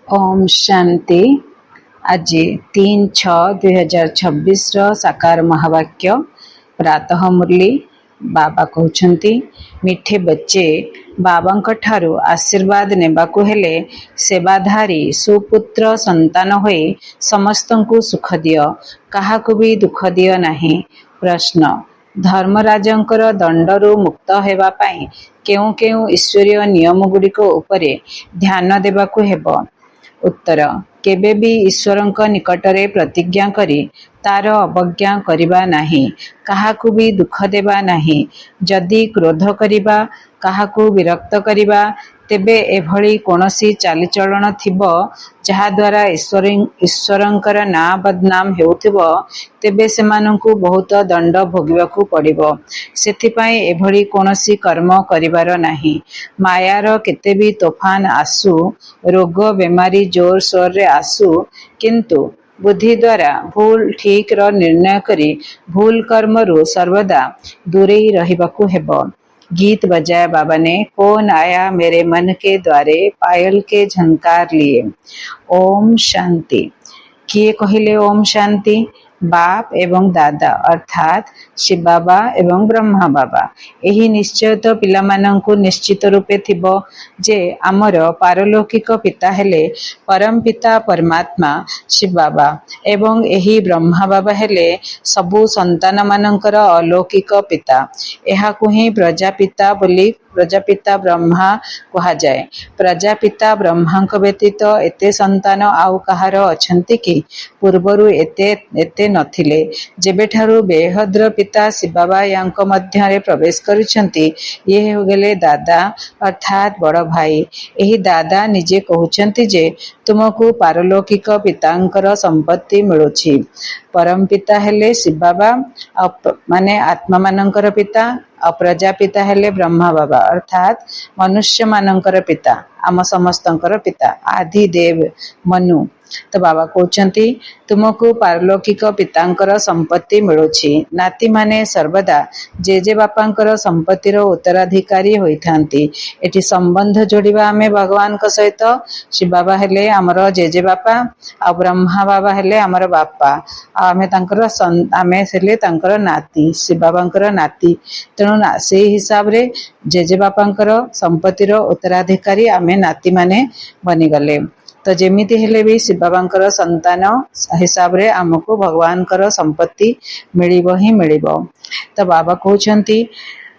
ओम शांति। आज 3/6/2026 साकार महावाक्य प्रातः मुरली। बाबा कहते मिठे बच्चे बाबा ठारू आशीर्वाद नेबाकु हेले सेवाधारी सुपुत्र संतान होई समस्तंकु सुख दियो, काहाकु भी दुख दियो नाही। प्रश्न, धर्मराजंकर दंडरू मुक्त हेबा पाई केउ केउ ईश्वरीय नियम गुड़िक उपरे ध्यान देबाकु हेबो। उत्तर, केबे भी ईश्वरंक निकटरे प्रतिज्ञा करी तार अवज्ञा करिबा नाही, काहाकु भी दुख देबा नाही। जदि क्रोध करिबा, काहाकु विरक्त करिबा, तेबे एभली कोनोसी चालीचलन थिबो जहा द्वारा ईश्वरंकर ना बदनाम हेउथिबो, तेबे सेमानंकु बहुत दंड भोगिबाकु पड़िबो। सेथिपाई एभली कोनोसी कर्म करिबार नाही। मायार केते भी तोफान आसु, रोग बेमारी जोर सोर रे आसु, किंतु बुद्धि द्वारा भूल ठीक रो निर्णय करी भूल कर्म रु सर्वदा दूरे ही रहिबाकु हेबो। गीत बजाया बाबा ने, कौन आया मेरे मन के द्वारे, पायल के झनकार लिए। ओम शांति। किए कहिले ओम शांति? बाप एवं दादा अर्थात शिव बाबा एवं ब्रह्मा बाबा। एही निश्चय तो पिलामानंकु निश्चित रूपे थिबो जे आमर पारलौकिक पिता हेले परम पिता परमात्मा शिव बाबा एवं एही ब्रह्मा बाबा हेले सबु संतान मानंकर अलौकिक पिता। एहाकु ही प्रजापिता बोली प्रजापिता ब्रह्मा कहा जाए। प्रजापिता ब्रह्मांक व्यतीत एते संतान आउ कहार अछंती कि? पूर्वरु एते नथिले। जेबेठारु बेहद्र पिता शिव बाबा यांक मध्यरे प्रवेश करिसंती, ये हो गेले दादा अर्थात बड़ भाई। एही दादा निजे कहउचंती जे तुमको पारलौकिक पितांकर संपत्ति मिलुछि। परम पिता हेले शिव बाबा माने आत्मा मानंकर पिता, प्रजापिता हेले ब्रह्मा बाबा अर्थात मनुष्य मानंकर पिता, आम समस्तंकर पिता, आदि देव मनु। तो बाबा कहउचंती तुमको पारलौकिक पितांकर संपत्ति मिलुछि। नाती माने सर्वदा जेजे बापांकर संपत्तिर उत्तराधिकारी होइथांती। एठी संबंध जोड़िबा आमे भगवान को सहित। शिव बाबा हेले हमर जेजे बापा आ ब्रह्मा बाबा हेले हमर बापा, आमे हेले तांकर नाती, शिव बाबांकर नाती। तेणु से हिसाब रे जेजे बापांकर संपत्तिर उत्तराधिकारी आमे नाती माने बनिगले। तो जेमिति हेले भी शिव बाबांकर संतान हिसाब रे आमको भगवानकर संपत्ति मिलिबो ही मिलिबो। तो बाबा कहउचंती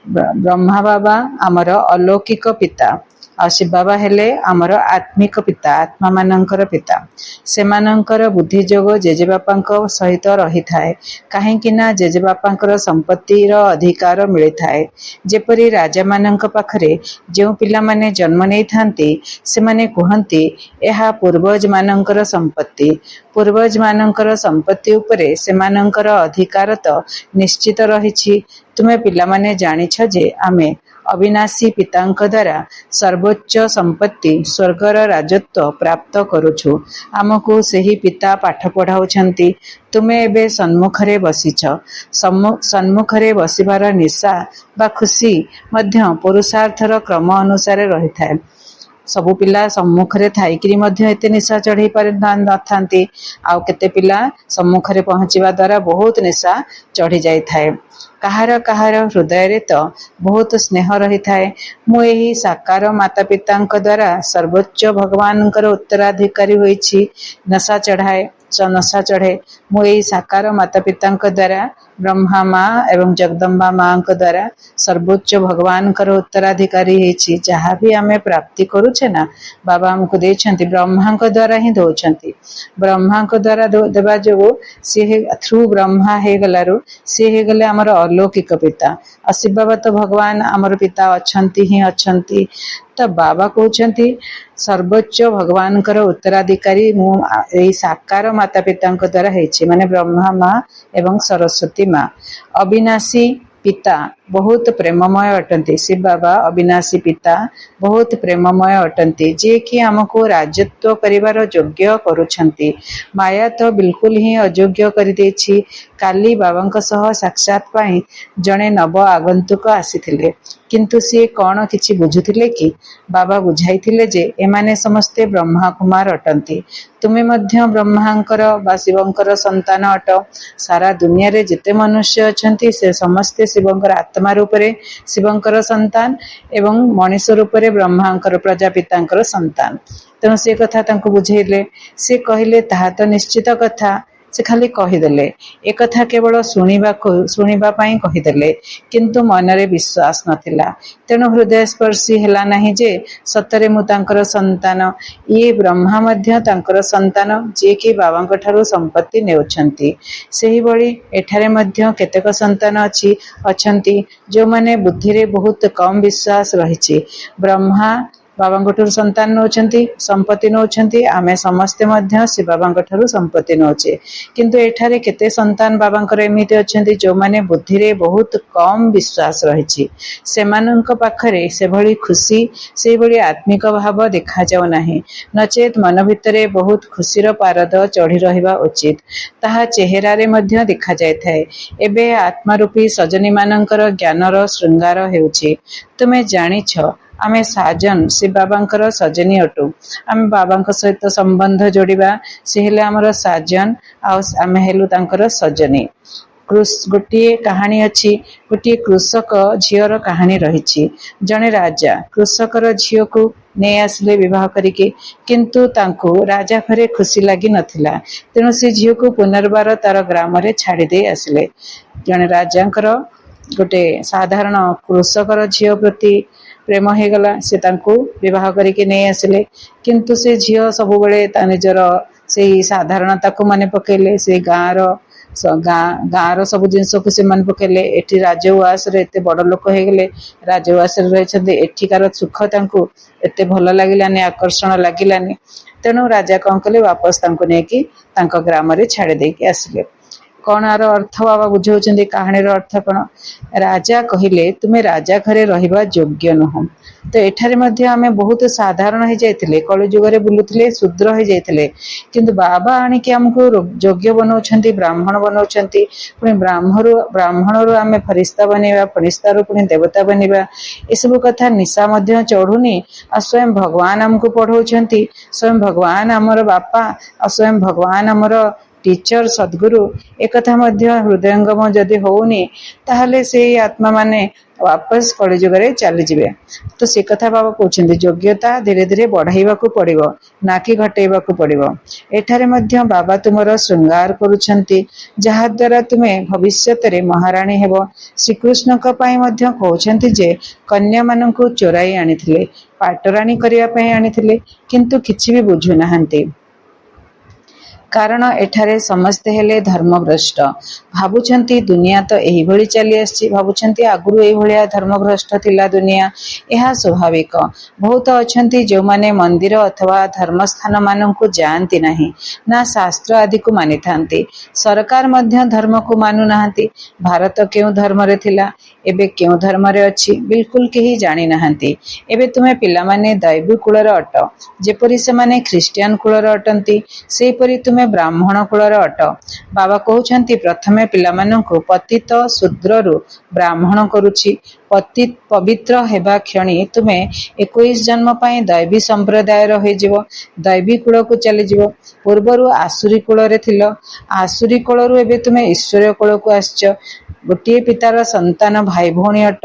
ब्रह्मा बाबा आमर अलौकिक पिता आ शिव बाबा हेले आमर आत्मिक पिता, आत्मा मानंकर पिता। सेमानंकर बुद्धि जोग जेजे बापांक सहित रही थाए, काहेकि ना जेजे बापांकर संपत्तिर अधिकार मिली थाए। जेपरि राजा मानंक पाखरे जेउ पिला माने जन्म नै थांती, सेमाने कहंती एहा पूर्वज मानंकर संपत्ति। पूर्वज मानंकर संपत्ति उपरे सेमानंकर अधिकार तो निश्चित रहिछि। तुमे पिला माने जानिछ जे आमे अविनाशी पितांक द्वारा सर्वोच्च संपत्ति स्वर्गर राजत्व प्राप्त करुछु। आमको सेही पिता पाठ पढ़ाउछंती। तुमे एबे सन्मुखरे बसिछ। सन्मुखरे बसिबार निशा बा खुशी मध्य पुरुषार्थर क्रम अनुसार रही थाए। सबु पिला सम्मुखरे थाइकरी मध्य एते निशा चढ़ी पारि नथांती। आउ केते पिला सम्मुखरे पहुंचिबा द्वारा बहुत निशा चढ़ी जाई थाए। काहार काहार हृदय रे तो बहुत स्नेह रही थाए। मु एही साकार माता पितांक द्वारा सर्वोच्च भगवानकर उत्तराधिकारी होईछि। नशा चढ़े मु एही साकार माता पितांक द्वारा ब्रह्मा माँ एवं जगदम्बा माँ द्वारा सर्वोच्च भगवानकर उत्तराधिकारी होईछि। जहाँ भी आमे प्राप्ति करूछे ना, बाबा हमको देछंती ब्रह्मांक द्वारा ही दउछंती। ब्रह्मांक द्वारा देबा जो सी थ्रू ब्रह्मा हे गलारु सी हे गले हमर अलौकिक पिता। शिव बाबा तो भगवान आमर पिता अछंती ही अछंती। तो बाबा कहउचंती सर्वोच्च भगवानकर उत्तराधिकारी मु एई साकार माता पितांक द्वारा हेछि, माने ब्रह्मा माँ एवं सरस्वती माँ। अविनाशी पिता बहुत प्रेममय अटंती। शिव बाबा अविनाशी पिता बहुत प्रेममय अटंती, जे कि हमको राजत्व करिवार योग्य करूछंती। माया तो बिल्कुल ही अयोग्य करि देछि। काली बाबांक सह साक्षात पाई जणे नव आगंतुक आसीथिले। କିନ୍ତୁ ସିଏ କ'ଣ କିଛି ବୁଝୁଥିଲେ କି? ବାବା ବୁଝାଇଥିଲେ ଯେ ଏମାନେ ସମସ୍ତେ ବ୍ରହ୍ମା କୁମାର ଅଟନ୍ତି। ତୁମେ ମଧ୍ୟ ବ୍ରହ୍ମାଙ୍କର ବା ଶିବଙ୍କର ସନ୍ତାନ ଅଟ। ସାରା ଦୁନିଆରେ ଯେତେ ମନୁଷ୍ୟ ଅଛନ୍ତି ସେ ସମସ୍ତେ ଶିବଙ୍କର ଆତ୍ମା ରୂପରେ ଶିବଙ୍କର ସନ୍ତାନ ଏବଂ ମଣିଷ ରୂପରେ ବ୍ରହ୍ମାଙ୍କର ପ୍ରଜାପିତାଙ୍କର ସନ୍ତାନ। ତେଣୁ ସେ କଥା ତାଙ୍କୁ ବୁଝେଇଲେ। ସେ କହିଲେ ତାହା ତ ନିଶ୍ଚିତ କଥା। ସେ ଖାଲି କହିଦେଲେ, ଏକଥା କେବଳ ଶୁଣିବା ପାଇଁ କହିଦେଲେ, କିନ୍ତୁ ମନରେ ବିଶ୍ୱାସ ନଥିଲା। ତେଣୁ ହୃଦୟସ୍ପର୍ଶୀ ହେଲା ନାହିଁ ଯେ ସତରେ ମୁଁ ତାଙ୍କର ସନ୍ତାନ। ଇଏ ବ୍ରହ୍ମା ମଧ୍ୟ ତାଙ୍କର ସନ୍ତାନ, ଯିଏକି ବାବାଙ୍କ ଠାରୁ ସମ୍ପତ୍ତି ନେଉଛନ୍ତି। ସେହିଭଳି ଏଠାରେ ମଧ୍ୟ କେତେକ ସନ୍ତାନ ଅଛନ୍ତି ଯେଉଁମାନେ ବୁଦ୍ଧିରେ ବହୁତ କମ୍ ବିଶ୍ୱାସ ରହିଛି। ବ୍ରହ୍ମା ବାବାଙ୍କଠାରୁ ସନ୍ତାନ ନେଉଛନ୍ତି, ସମ୍ପତ୍ତି ନେଉଛନ୍ତି। ଆମେ ସମସ୍ତେ ମଧ୍ୟ ସେ ବାବାଙ୍କ ଠାରୁ ସମ୍ପତ୍ତି ନେଉଛେ। କିନ୍ତୁ ଏଠାରେ କେତେ ସନ୍ତାନ ବାବାଙ୍କର ଏମିତି ଅଛନ୍ତି ଯେଉଁମାନେ ବୁଦ୍ଧିରେ ବହୁତ କମ୍ ବିଶ୍ୱାସ ରହିଛି। ସେମାନଙ୍କ ପାଖରେ ସେଭଳି ଖୁସି, ସେହିଭଳି ଆତ୍ମିକ ଭାବ ଦେଖାଯାଉ ନାହିଁ। ନଚେତ୍ ମନ ଭିତରେ ବହୁତ ଖୁସିର ପାରଦ ଚଢ଼ି ରହିବା ଉଚିତ। ତାହା ଚେହେରାରେ ମଧ୍ୟ ଦେଖାଯାଇଥାଏ। ଏବେ ଆତ୍ମାରୂପୀ ସଜନୀମାନଙ୍କର ଜ୍ଞାନର ଶୃଙ୍ଗାର ହେଉଛି। ତୁମେ ଜାଣିଛ ଆମେ ସାଜନ ଶିବ ବାବାଙ୍କର ସଜନୀ ଅଟୁ। ଆମେ ବାବାଙ୍କ ସହିତ ସମ୍ବନ୍ଧ ଯୋଡ଼ିବା, ସେ ହେଲେ ଆମର ସାଜନ ଆଉ ଆମେ ହେଲୁ ତାଙ୍କର ସଜନୀ। ଗୋଟିଏ କାହାଣୀ ଅଛି। ଗୋଟିଏ କୃଷକ ଝିଅର କାହାଣୀ ରହିଛି। ଜଣେ ରାଜା କୃଷକର ଝିଅକୁ ନେଇ ଆସିଲେ ବିବାହ କରିକି, କିନ୍ତୁ ତାଙ୍କୁ ରାଜା ଘରେ ଖୁସି ଲାଗି ନଥିଲା। ତେଣୁ ସେ ଝିଅକୁ ପୁନର୍ବାର ତାର ଗ୍ରାମରେ ଛାଡ଼ି ଦେଇ ଆସିଲେ। ଜଣେ ରାଜାଙ୍କର ଗୋଟେ ସାଧାରଣ କୃଷକର ଝିଅ ପ୍ରତି ପ୍ରେମ ହେଇଗଲା। ସେ ତାଙ୍କୁ ବିବାହ କରିକି ନେଇ ଆସିଲେ, କିନ୍ତୁ ସେ ଝିଅ ସବୁବେଳେ ତା ନିଜର ସେଇ ସାଧାରଣତାକୁ ମନେ ପକେଇଲେ। ସେଇ ଗାଁର ସବୁ ଜିନିଷକୁ ସେ ମନେ ପକେଇଲେ। ଏଠି ରାଜଉଆସରେ ଏତେ ବଡ଼ ଲୋକ ହେଇଗଲେ, ରାଜଉଆସରେ ରହିଛନ୍ତି, ଏଠିକାର ସୁଖ ତାଙ୍କୁ ଏତେ ଭଲ ଲାଗିଲାନି, ଆକର୍ଷଣ ଲାଗିଲାନି। ତେଣୁ ରାଜା କ'ଣ କଲେ, ବାପସ ତାଙ୍କୁ ନେଇକି ତାଙ୍କ ଗ୍ରାମରେ ଛାଡ଼ି ଦେଇକି ଆସିଲେ। କ'ଣ ଆର ଅର୍ଥ ବାବା ବୁଝାଉଛନ୍ତି, କାହାଣୀର ଅର୍ଥ କ'ଣ? ରାଜା କହିଲେ ତୁମେ ରାଜା ଘରେ ରହିବା ଯୋଗ୍ୟ ନୁହଁ। ତ ଏଠାରେ ମଧ୍ୟ ଆମେ ବହୁତ ସାଧାରଣ ହେଇଯାଇଥିଲେ, କଳିଯୁଗରେ ବୁଲୁଥିଲେ, ଶୂଦ୍ର ହେଇଯାଇଥିଲେ। କିନ୍ତୁ ବାବା ଆଣିକି ଆମକୁ ଯୋଗ୍ୟ ବନାଉଛନ୍ତି, ବ୍ରାହ୍ମଣ ବନାଉଛନ୍ତି। ପୁଣି ବ୍ରାହ୍ମଣରୁ ଆମେ ଫରିସ୍ତା ବନେଇବା, ଫରିସ୍ତାରୁ ପୁଣି ଦେବତା ବନିବା। ଏସବୁ କଥା ନିଶା ମଧ୍ୟ ଚଢ଼ୁନି। ଆଉ ସ୍ୱୟଂ ଭଗବାନ ଆମକୁ ପଢ଼ଉଛନ୍ତି। ସ୍ୱୟଂ ଭଗବାନ ଆମର ବାପା, ଆଉ ସ୍ୱୟଂ ଭଗବାନ ଆମର ଟିଚର, ସଦ୍ଗୁରୁ। ଏକଥା ମଧ୍ୟ ହୃଦୟଙ୍ଗମ ଯଦି ହଉନି, ତାହେଲେ ସେଇ ଆତ୍ମା ମାନେ ବାପସ କଳିଯୁଗରେ ଚାଲିଯିବେ। ତ ସେ କଥା ବାବା କହୁଛନ୍ତି, ଯୋଗ୍ୟତା ଧୀରେ ଧୀରେ ବଢ଼ାଇବାକୁ ପଡ଼ିବ, ନା କି ଘଟେଇବାକୁ ପଡ଼ିବ। ଏଠାରେ ମଧ୍ୟ ବାବା ତୁମର ଶୃଙ୍ଗାର କରୁଛନ୍ତି, ଯାହାଦ୍ୱାରା ତୁମେ ଭବିଷ୍ୟତରେ ମହାରାଣୀ ହେବ। ଶ୍ରୀକୃଷ୍ଣଙ୍କ ପାଇଁ ମଧ୍ୟ କହୁଛନ୍ତି ଯେ କନ୍ୟାମାନଙ୍କୁ ଚୋରାଇ ଆଣିଥିଲେ, ପାଟରାଣୀ କରିବା ପାଇଁ ଆଣିଥିଲେ, କିନ୍ତୁ କିଛି ବି ବୁଝୁନାହାନ୍ତି। କାରଣ ଏଠାରେ ସମସ୍ତେ ହେଲେ ଧର୍ମଭ୍ରଷ୍ଟ। ଭାବୁଛନ୍ତି ଦୁନିଆ ତ ଏହିଭଳି ଚାଲି ଆସିଛି, ଭାବୁଛନ୍ତି ଆଗରୁ ଏଇଭଳିଆ ଧର୍ମଭ୍ରଷ୍ଟ ଥିଲା ଦୁନିଆ। ଏହା ସ୍ୱାଭାବିକ। ବହୁତ ଅଛନ୍ତି ଯେଉଁମାନେ ମନ୍ଦିର ଅଥବା ଧର୍ମସ୍ଥାନ ମାନଙ୍କୁ ଯାଆନ୍ତି ନାହିଁ, ନା ଶାସ୍ତ୍ର ଆଦିକୁ ମାନିଥାନ୍ତି। ସରକାର ମଧ୍ୟ ଧର୍ମକୁ ମାନୁନାହାନ୍ତି। ଭାରତ କେଉଁ ଧର୍ମରେ ଥିଲା, ଏବେ କେଉଁ ଧର୍ମରେ ଅଛି, ବିଲକୁଲ କେହି ଜାଣିନାହାନ୍ତି। ଏବେ ତୁମେ ପିଲାମାନେ ଦୈବୀ କୁଳର ଅଟ। ଯେପରି ସେମାନେ ଖ୍ରୀଷ୍ଟିଆନ କୁଳର ଅଟନ୍ତି, ସେହିପରି ତୁମେ ବ୍ରାହ୍ମଣ କୁଳର ଅଟ। ବାବା କହୁଛନ୍ତି ପ୍ରଥମେ ପିଲାମାନଙ୍କୁ ପତିତ ଶୂଦ୍ରରୁ ବ୍ରାହ୍ମଣ କରୁଛି। ପବିତ୍ର ହେବା କ୍ଷଣି ତୁମେ 21 ଜନ୍ମ ପାଇଁ ଦୈବୀ ସମ୍ପ୍ରଦାୟର ହୋଇଯିବ, ଦୈବୀ କୁଳକୁ ଚାଲିଯିବ। ପୂର୍ବରୁ ଆସୁରୀ କୁଳରେ ଥିଲ, ଆସୁରୀ କୁଳରୁ ଏବେ ତୁମେ ଈଶ୍ୱରୀୟ କୁଳକୁ ଆସିଛ। ଗୋଟିଏ ପିତାର ସନ୍ତାନ ଭାଇ ଭଉଣୀ ଅଟ।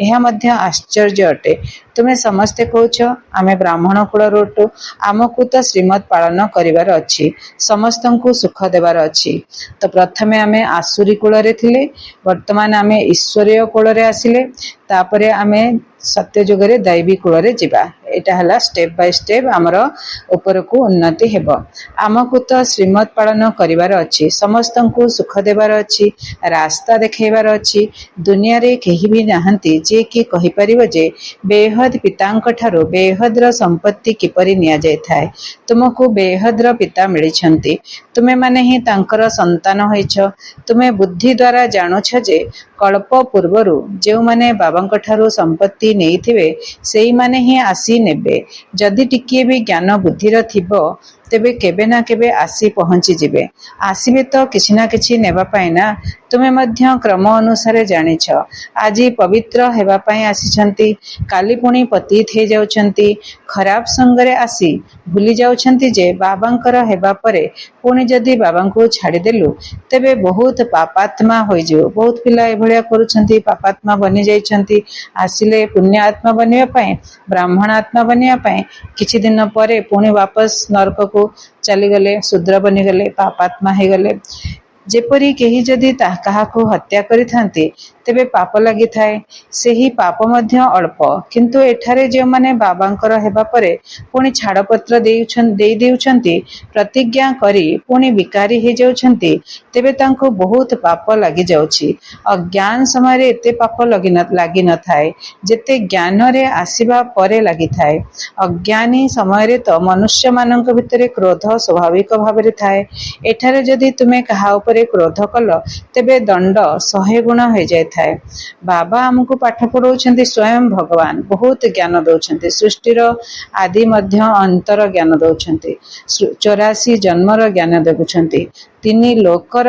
ଏହା ମଧ୍ୟ ଆଶ୍ଚର୍ଯ୍ୟ ଅଟେ। ତୁମେ ସମସ୍ତେ କହୁଛ ଆମେ ବ୍ରାହ୍ମଣ କୁଳରୁ ଅଟୁ, ଆମକୁ ତ ଶ୍ରୀମତ ପାଳନ କରିବାର ଅଛି, ସମସ୍ତଙ୍କୁ ସୁଖ ଦେବାର ଅଛି। ତ ପ୍ରଥମେ ଆମେ ଆସୁରୀ କୁଳରେ ଥିଲେ, ବର୍ତ୍ତମାନ ଆମେ ଈଶ୍ୱରୀୟ କୁଳରେ ଆସିଲେ, ତାପରେ ଆମେ ସତ୍ୟ ଯୁଗରେ ଦୈବୀ କୁଳରେ ଯିବା। ଏଇଟା ହେଲା ଷ୍ଟେପ୍ ବାଇ ଷ୍ଟେପ୍ ଆମର ଉପରକୁ ଉନ୍ନତି ହେବ। ଆମକୁ ତ ଶ୍ରୀମତ ପାଳନ କରିବାର ଅଛି, ସମସ୍ତଙ୍କୁ ସୁଖ ଦେବାର ଅଛି, ରାସ୍ତା ଦେଖାଇବାର ଅଛି। ଦୁନିଆରେ କେହି ବି ନାହାନ୍ତି ଯିଏ କି କହିପାରିବ ଯେ ବେହଦ ପିତାଙ୍କ ଠାରୁ ବେହଦର ସମ୍ପତ୍ତି କିପରି ନିଆଯାଇଥାଏ। ତୁମକୁ ବେହଦର ପିତା ମିଳିଛନ୍ତି, ତୁମେମାନେ ହିଁ ତାଙ୍କର ସନ୍ତାନ ହୋଇଛ। ତୁମେ ବୁଦ୍ଧି ଦ୍ୱାରା ଜାଣୁଛ ଯେ କଳ୍ପ ପୂର୍ବରୁ ଯେଉଁମାନେ ବାବାଙ୍କ ଠାରୁ ସମ୍ପତ୍ତି ନେଇଥିବେ ସେଇମାନେ ହିଁ ଆସି ନେବେ। ଯଦି ଟିକିଏ ବି ଜ୍ଞାନ ବୁଦ୍ଧିର ଥିବ, ତେବେ କେବେ ନା କେବେ ଆସି ପହଞ୍ଚି ଯିବେ। ଆସିବେ ତ କିଛି ନା କିଛି ନେବା ପାଇଁ ନା। ତୁମେ ମଧ୍ୟ କ୍ରମ ଅନୁସାରେ ଜାଣିଛ, ଆଜି ପବିତ୍ର ହେବା ପାଇଁ ଆସିଛନ୍ତି, କାଲି ପୁଣି ପତିତ ହେଇଯାଉଛନ୍ତି। ଖରାପ ସଙ୍ଗରେ ଆସି ଭୁଲି ଯାଉଛନ୍ତି ଯେ ବାବାଙ୍କର ହେବା ପରେ ପୁଣି ଯଦି ବାବାଙ୍କୁ ଛାଡ଼ିଦେଲୁ ତେବେ ବହୁତ ପାପାତ୍ମା ହୋଇଯିବ। ବହୁତ ପିଲା ଏଭଳିଆ କରୁଛନ୍ତି, ପାପାତ୍ମା ବନି ଯାଇଛନ୍ତି। ଆସିଲେ ପୁଣ୍ୟ ଆତ୍ମା ବନିବା ପାଇଁ, ବ୍ରାହ୍ମଣ ଆତ୍ମା ବନିବା ପାଇଁ, କିଛି ଦିନ ପରେ ପୁଣି ବାପସ ନରକକୁ ଚାଲିଗଲେ, ଶୂଦ୍ର ବନିଗଲେ, ପାପାତ୍ମା ହେଇଗଲେ। ଯେପରି କେହି ଯଦି କାହାକୁ ହତ୍ୟା କରିଥାନ୍ତି ତେବେ ପାପ ଲାଗିଥାଏ, ସେହି ପାପ ମଧ୍ୟ ଅଳ୍ପ। କିନ୍ତୁ ଏଠାରେ ଯେଉଁମାନେ ବାବାଙ୍କର ହେବା ପରେ ପୁଣି ଛାଡ଼ପତ୍ର ଦେଇ ଦେଉଛନ୍ତି, ପ୍ରତିଜ୍ଞା କରି ପୁଣି ବିକାରୀ ହେଇଯାଉଛନ୍ତି, ତେବେ ତାଙ୍କୁ ବହୁତ ପାପ ଲାଗିଯାଉଛି। ଅଜ୍ଞାନ ସମୟରେ ଏତେ ପାପ ଲାଗିନଥାଏ ଯେତେ ଜ୍ଞାନରେ ଆସିବା ପରେ ଲାଗିଥାଏ। ଅଜ୍ଞାନୀ ସମୟରେ ତ ମନୁଷ୍ୟମାନଙ୍କ ଭିତରେ କ୍ରୋଧ ସ୍ୱାଭାବିକ ଭାବରେ ଥାଏ। ଏଠାରେ ଯଦି ତୁମେ କାହା ଉପରେ କ୍ରୋଧ କଲ ତେବେ ଦଣ୍ଡ 100 ଗୁଣ ହୋଇଯାଇଥାଏ। ବାବା ଆମକୁ ପାଠ ପଢ଼ାଉଛନ୍ତି, ସ୍ୱୟଂ ଭଗବାନ ବହୁତ ଜ୍ଞାନ ଦଉଛନ୍ତି। ସୃଷ୍ଟିର ଆଦି ମଧ୍ୟ ଅନ୍ତର ଜ୍ଞାନ ଦଉଛନ୍ତି, 84 ଜନ୍ମର ଜ୍ଞାନ ଦେଉଛନ୍ତି, 3 ଲୋକର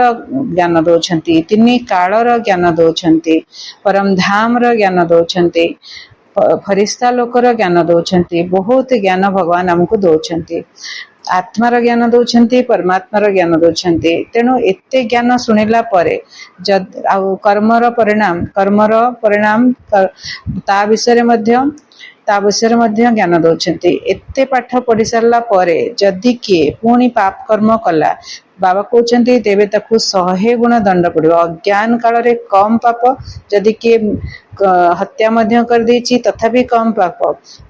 ଜ୍ଞାନ ଦଉଛନ୍ତି, 3 କାଳର ଜ୍ଞାନ ଦଉଛନ୍ତି, ପରମଧାମର ଜ୍ଞାନ ଦଉଛନ୍ତି, ଫରିସ୍ତା ଲୋକର ଜ୍ଞାନ ଦଉଛନ୍ତି। ବହୁତ ଜ୍ଞାନ ଭଗବାନ ଆମକୁ ଦଉଛନ୍ତି। ଆତ୍ମାର ଜ୍ଞାନ ଦଉଛନ୍ତି, ପରମାତ୍ମାର ଜ୍ଞାନ ଦଉଛନ୍ତି। ତେଣୁ ଏତେ ଜ୍ଞାନ ଶୁଣିଲା ପରେ ଆଉ କର୍ମର ପରିଣାମ ତା ବିଷୟରେ ମଧ୍ୟ ଜ୍ଞାନ ଦଉଛନ୍ତି। ଏତେ ପାଠ ପଢି ସାରିଲା ପରେ ଯଦି କିଏ ପୁଣି ପାପ କର୍ମ କଲା, ବାବା କହୁଛନ୍ତି ତେବେ ତାକୁ 100 ଗୁଣ ଦଣ୍ଡ ପଡିବ। ଅଜ୍ଞାନ କାଳରେ କମ ପାପ, ଯଦି କିଏ ହତ୍ୟା ମଧ୍ୟ କରିଦେଇଛି ତଥାପି କମ ପାପ।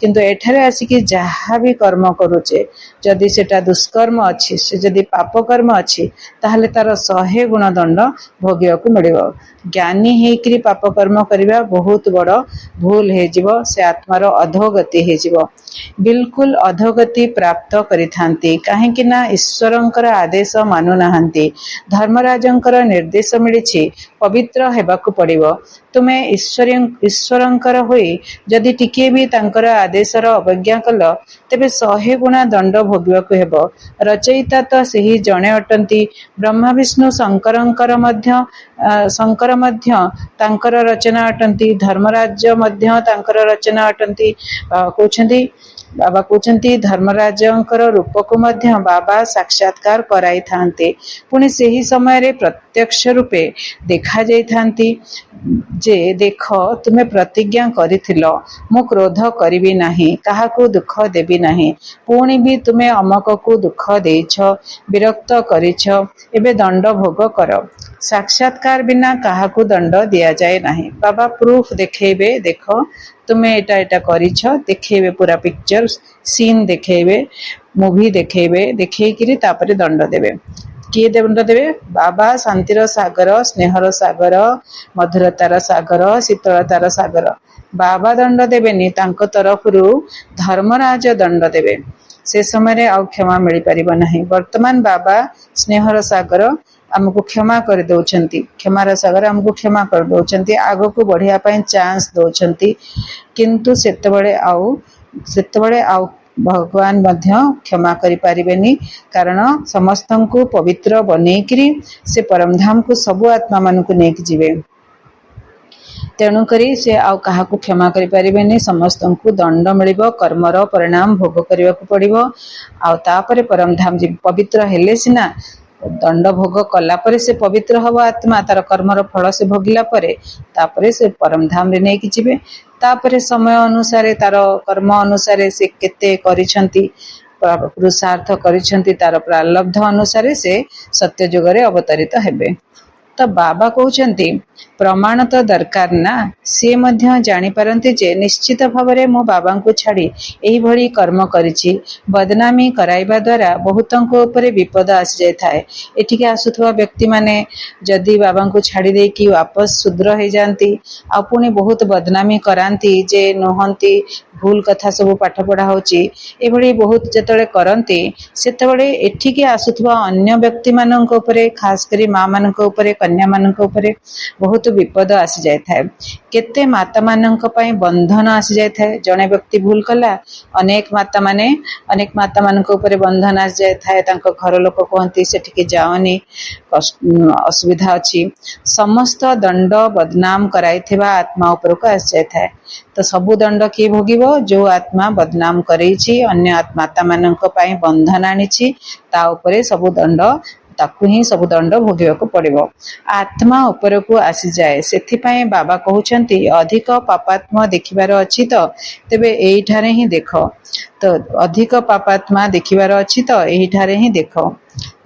କିନ୍ତୁ ଏଠାରେ ଆସିକି ଯାହା ବି କର୍ମ କରୁଛେ, ଯଦି ସେଟା ଦୁଷ୍କର୍ମ ଅଛି, ସେ ଯଦି ପାପ କର୍ମ ଅଛି, ତାହେଲେ ତାର 100 ଗୁଣ ଦଣ୍ଡ ଭୋଗିବାକୁ ମିଳିବ। ଜ୍ଞାନୀ ହେଇକରି ପାପ କର୍ମ କରିବା ବହୁତ ବଡ଼ ଭୁଲ ହେଇଯିବ। ସେ ଆତ୍ମାର ଅଧୋଗତି ହେଇଯିବ, ବିଲକୁଲ ଅଧୋଗତି ପ୍ରାପ୍ତ କରିଥାନ୍ତି। କାହିଁକି ନା ଈଶ୍ୱରଙ୍କର ଆଦେଶ ମାନୁନାହାନ୍ତି। ଧର୍ମରାଜଙ୍କର ନିର୍ଦ୍ଦେଶ ମିଳିଛି ପବିତ୍ର ହେବାକୁ ପଡ଼ିବ। ତୁମେ ଈଶ୍ୱରଙ୍କର ହୋଇ ଯଦି ଟିକିଏ ବି ତାଙ୍କର ଆଦେଶର ଅବଜ୍ଞା କଲ ତେବେ 100 ଗୁଣା ଦଣ୍ଡ ଭୋଗିବାକୁ ହେବ। ରଚୟିତା ତ ସେହି ଜଣେ ଅଟନ୍ତି। ବ୍ରହ୍ମା ବିଷ୍ଣୁ ଶଙ୍କର ମଧ୍ୟ ତାଙ୍କର ରଚନା ଅଟନ୍ତି। ଧର୍ମରାଜ ମଧ୍ୟ ତାଙ୍କର ରଚନା ଅଟନ୍ତି। ବାବା କହୁଛନ୍ତି ଧର୍ମରାଜଙ୍କର ରୂପକୁ ମଧ୍ୟ ବାବା ସାକ୍ଷାତକାର କରାଇଥାନ୍ତି। ପୁଣି ସେହି ସମୟରେ ପ୍ରତ୍ୟକ୍ଷ ରୂପେ ଦେଖାଯାଇଥାନ୍ତି ଯେ ଦେଖ, ତୁମେ ପ୍ରତିଜ୍ଞା କରିଥିଲ ମୁଁ କ୍ରୋଧ କରିବି ନାହିଁ, କାହାକୁ ଦୁଃଖ ଦେବି ନାହିଁ, ପୁଣି ବି ତୁମେ ଅମକକୁ ଦୁଃଖ ଦେଇଛ, ବିରକ୍ତ କରିଛ, ଏବେ ଦଣ୍ଡ ଭୋଗ କର। ସାକ୍ଷାତକାର ବିନା କାହାକୁ ଦଣ୍ଡ ଦିଆଯାଏ ନାହିଁ। ବାବା ପ୍ରୁଫ ଦେଖେଇବେ, ଦେଖ ତୁମେ ଏଟା କରିଛ, ଦେଖେଇବେ, ପୁରା ପିକ୍ଚର ସିନ୍ ଦେଖେଇବେ, ମୁଭି ଦେଖେଇବେ, ଦେଖେଇକିରି ତାପରେ ଦଣ୍ଡ ଦେବେ। କିଏ ଦଣ୍ଡ ଦେବେ? ବାବା ଶାନ୍ତିର ସାଗର, ସ୍ନେହର ସାଗର, ମଧୁରତାର ସାଗର, ଶୀତଳତାର ସାଗର। ବାବା ଦଣ୍ଡ ଦେବେନି, ତାଙ୍କ ତରଫରୁ ଧର୍ମରାଜ ଦଣ୍ଡ ଦେବେ। ସେ ସମୟରେ ଆଉ କ୍ଷମା ମିଳିପାରିବ ନାହିଁ। ବର୍ତ୍ତମାନ ବାବା ସ୍ନେହର ସାଗର ଆମକୁ କ୍ଷମା କରିଦଉଛନ୍ତି, କ୍ଷମାର ସାଗର ଆମକୁ କ୍ଷମା କରିଦଉଛନ୍ତି, ଆଗକୁ ବଢିବା ପାଇଁ ଚାନ୍ସ ଦଉଛନ୍ତି। କିନ୍ତୁ ସେତେବେଳେ ଆଉ ଭଗବାନ ମଧ୍ୟ କ୍ଷମା କରିପାରିବେନି, କାରଣ ସମସ୍ତଙ୍କୁ ପବିତ୍ର ବନେଇକିରି ସେ ପରମଧାମକୁ ସବୁ ଆତ୍ମା ମାନଙ୍କୁ ନେଇକି ଯିବେ। ତେଣୁକରି ସେ ଆଉ କାହାକୁ କ୍ଷମା କରିପାରିବେନି। ସମସ୍ତଙ୍କୁ ଦଣ୍ଡ ମିଳିବ, କର୍ମର ପରିଣାମ ଭୋଗ କରିବାକୁ ପଡ଼ିବ। ଆଉ ତାପରେ ପରମଧାମ ଯିବେ। ପବିତ୍ର ହେଲେ ସିନା, ଦଣ୍ଡ ଭୋଗ କଲା ପରେ ସେ ପବିତ୍ର ହବ ଆତ୍ମା, ତାର କର୍ମର ଫଳ ସେ ଭୋଗିଲା ପରେ ତାପରେ ସେ ପରମଧାମରେ ନେଇକି ଯିବେ। ତାପରେ ସମୟ ଅନୁସାରେ, ତାର କର୍ମ ଅନୁସାରେ ସେ କେତେ କରିଛନ୍ତି, ପୁରୁଷାର୍ଥ କରିଛନ୍ତି, ତାର ପ୍ରାରବ୍ଧ ଅନୁସାରେ ସେ ସତ୍ୟ ଯୁଗରେ ଅବତରିତ ହେବେ। ତ ବାବା କହୁଛନ୍ତି ପ୍ରମାଣ ତ ଦରକାର ନା। ସିଏ ମଧ୍ୟ ଜାଣିପାରନ୍ତି ଯେ ନିଶ୍ଚିତ ଭାବରେ ମୁଁ ବାବାଙ୍କୁ ଛାଡ଼ି ଏହିଭଳି କର୍ମ କରିଛି। ବଦନାମୀ କରାଇବା ଦ୍ୱାରା ବହୁତଙ୍କ ଉପରେ ବିପଦ ଆସିଯାଇଥାଏ। ଏଠିକି ଆସୁଥିବା ବ୍ୟକ୍ତିମାନେ ଯଦି ବାବାଙ୍କୁ ଛାଡ଼ି ଦେଇକି ବାପସ ଶୂଦ୍ର ହେଇଯାଆନ୍ତି, ଆଉ ପୁଣି ବହୁତ ବଦନାମୀ କରାନ୍ତି ଯେ ନୁହନ୍ତି, ଭୁଲ କଥା ସବୁ ପାଠ ପଢ଼ା ହେଉଛି, ଏଭଳି ବହୁତ ଯେତେବେଳେ କରନ୍ତି, ସେତେବେଳେ ଏଠିକି ଆସୁଥିବା ଅନ୍ୟ ବ୍ୟକ୍ତିମାନଙ୍କ ଉପରେ, ଖାସ କରି ମା ମାନଙ୍କ ଉପରେ, कन्या मानक उपरे बहुत विपद आसी जाय थाए। केते माता मानक पई बंधन आसी जाय थाए। जणे व्यक्ति भूल कला अनेक माता मानक उपरे बंधन आसी जाय थाए। तांको घर लोक कहंती सेठिके जाओनी असुविधा अछि। समस्त दंड बदनाम कराइथिबा आत्मा उपर को आसी जाय थाए। तो सबु दंड किए भोगिबो जो आत्मा बदनाम करैछि अन्य माता मानक पई बंधन आनिछि ता उपरे सबु दंड ताकू ही सब दंड भोगिବାକୁ पड़िबो। आत्मा ऊपर को आसी जाए सेथिपाई बाबा कहउछंती अधिक पापात्मा देखिबार अछि तो तेबे एहिठारे ही देख। तो अधिक पापात्मा देखिबार अछि तो एहिठारे ही देख।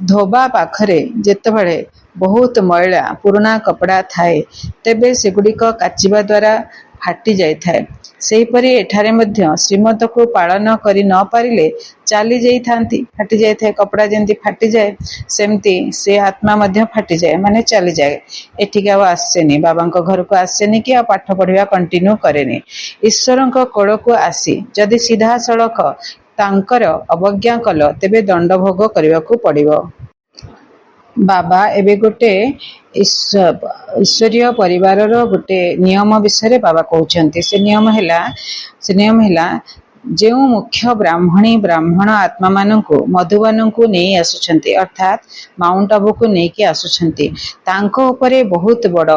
धोबा पाखरे जेतेबेले बहुत मैला पुराना कपड़ा थाए तेबे सेगुड़िक काचिबा द्वारा फाटी जाय थाए। सेहीपरि एठारे मध्य श्रीमत को पालन करि न पारिले चाली जाई थांती फाटी जाय थाए। कपड़ा जेंती फाटी जाए सेमती से आत्मा मध्य फाटी जाए माने चली जाए। एठिक आ आसेनी बाबांक घर को आसेनी कि आ पाठ पढ़िबा कंटिन्यू करेनी। ईश्वरंक कोल को आसी जदि सीधा सड़क तांकर अवज्ञा कल तेबे दंड भोग करबाकू पड़िबो। बाबा एबे गोटे ईश्वरीय परिवार गोटे नियम विषय बाबा कहउछंती। से नियम हैला जो मुख्य ब्राह्मणी ब्राह्मण आत्मा मानकु मधुबन को नहीं आसुछंती अर्थात माउंट आबू को नहीं आसुछंती तांको उपरे बहुत बड़